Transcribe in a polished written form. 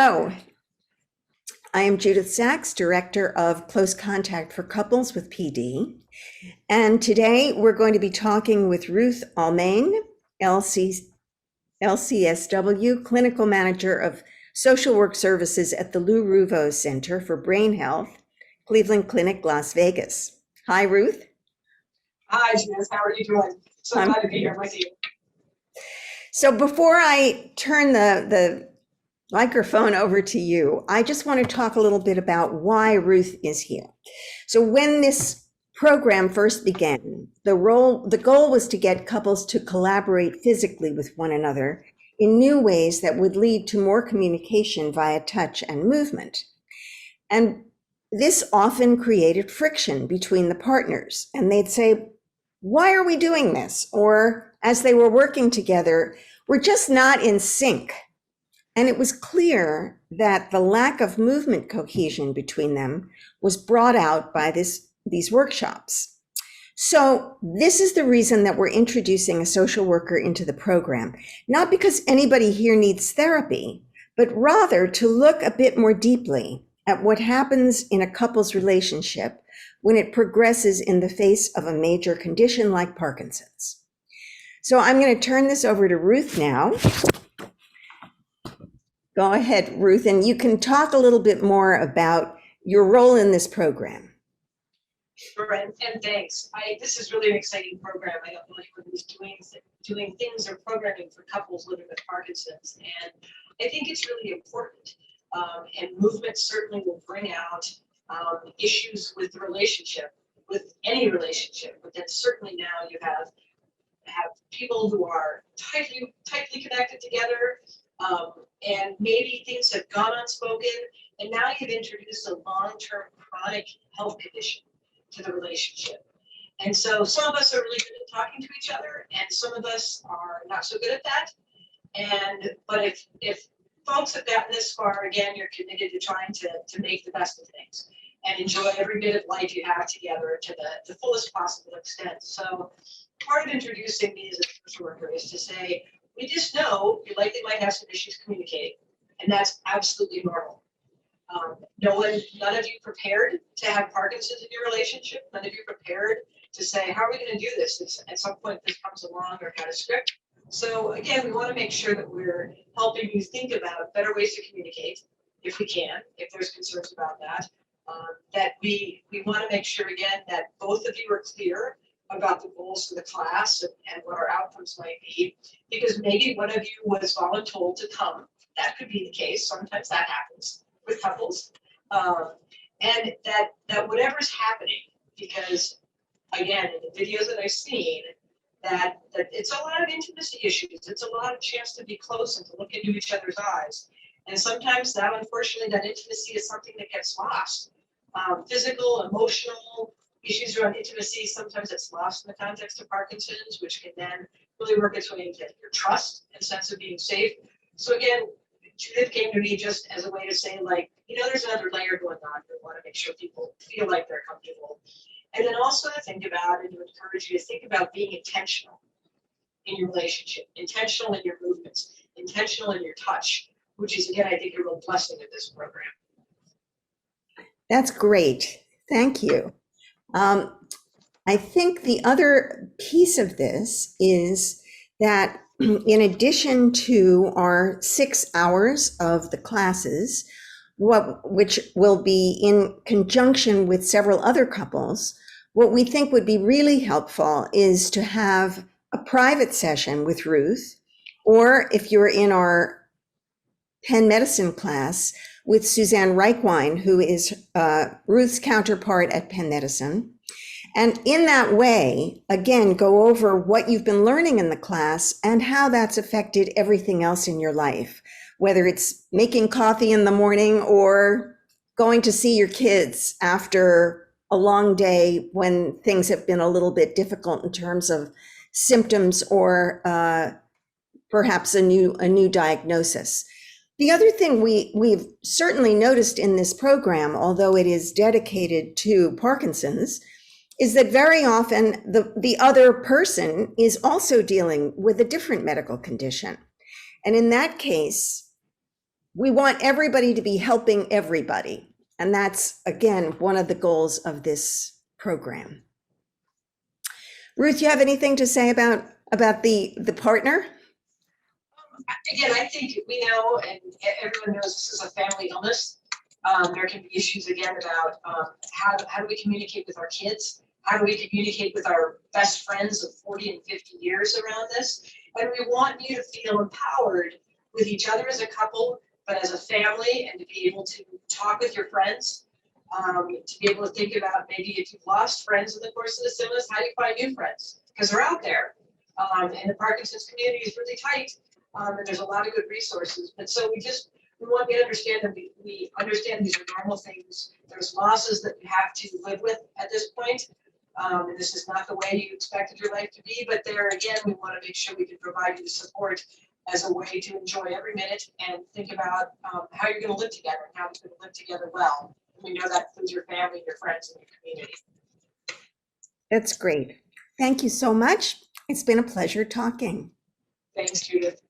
Hello, I am Judith Sachs, Director of Close Contact for Couples with PD. And today we're going to be talking with Ruth Almén, LCSW, Clinical Manager of Social Work Services at the Lou Ruvo Center for Brain Health, Cleveland Clinic, Las Vegas. Hi, Ruth. Hi, Judith. How are you doing? So glad to be here with you. So before I turn the microphone over to you, I just want to talk a little bit about why Ruth is here. So when this program first began, the goal was to get couples to collaborate physically with one another in new ways that would lead to more communication via touch and movement. And this often created friction between the partners, and they'd say, "Why are we doing this?" Or as they were working together, "We're just not in sync." And it was clear that the lack of movement cohesion between them was brought out by these workshops. So this is the reason that we're introducing a social worker into the program, not because anybody here needs therapy, but rather to look a bit more deeply at what happens in a couple's relationship when it progresses in the face of a major condition like Parkinson's. So I'm going to turn this over to Ruth now. Go ahead, Ruth, and you can talk a little bit more about your role in this program. Sure, and thanks. This is really an exciting program. I don't know anyone who's doing things or programming for couples living with Parkinson's, and I think it's really important. And movement certainly will bring out issues with the relationship, with any relationship, but then certainly now you have people who are tightly connected together. And maybe things have gone unspoken, and now you've introduced a long-term chronic health condition to the relationship. And so some of us are really good at talking to each other, and some of us are not so good at that. But if folks have gotten this far, again, you're committed to trying to make the best of things and enjoy every bit of life you have together to the fullest possible extent. So part of introducing me as a social worker is to say, we just know you likely might have some issues communicating, and that's absolutely normal. None of you prepared to have Parkinson's in your relationship. None of you prepared to say, how are we going to do this? At some point, this comes along or got a script. So again, we want to make sure that we're helping you think about better ways to communicate, if we can, if there's concerns about that. That we want to make sure, again, that both of you are clear about the goals of the class and what our outcomes might be, because maybe one of you was voluntold to come. That could be the case. Sometimes that happens with couples. And that whatever's happening, because again, in the videos that I've seen, that it's a lot of intimacy issues. It's a lot of chance to be close and to look into each other's eyes. And sometimes that, unfortunately, that intimacy is something that gets lost. Physical, emotional issues around intimacy, sometimes it's lost in the context of Parkinson's, which can then really work its way into your trust and sense of being safe. So again, Judith came to me just as a way to say, like, there's another layer going on. We want to make sure people feel like they're comfortable. And then also to think about and to encourage you to think about being intentional in your relationship, intentional in your movements, intentional in your touch, which is, again, I think a real blessing of this program. That's great. Thank you. I think the other piece of this is that in addition to our 6 hours of the classes, which will be in conjunction with several other couples, what we think would be really helpful is to have a private session with Ruth, or if you're in our Penn Medicine class, with Suzanne Reichwein, who is Ruth's counterpart at Penn Medicine. And in that way, again, go over what you've been learning in the class and how that's affected everything else in your life, whether it's making coffee in the morning or going to see your kids after a long day when things have been a little bit difficult in terms of symptoms or perhaps a new diagnosis. The other thing we've certainly noticed in this program, although it is dedicated to Parkinson's, is that very often the other person is also dealing with a different medical condition. And in that case, we want everybody to be helping everybody. And that's, again, one of the goals of this program. Ruth, you have anything to say about the partner? Again, I think we know, and everyone knows this is a family illness. There can be issues again about how do we communicate with our kids? How do we communicate with our best friends of 40 and 50 years around this? And we want you to feel empowered with each other as a couple, but as a family, and to be able to talk with your friends, to be able to think about maybe if you've lost friends in the course of this illness, how do you find new friends? Because they're out there. And the Parkinson's community is really tight, and there's a lot of good resources. But so we want you to understand that we understand these are normal things. There's losses that you have to live with at this point. And this is not the way you expected your life to be, but there again, we want to make sure we can provide you the support as a way to enjoy every minute and think about how you're going to live together and how you're going to live together well. We know that includes your family, your friends, and your community. That's great. Thank you so much. It's been a pleasure talking. Thanks, Judith.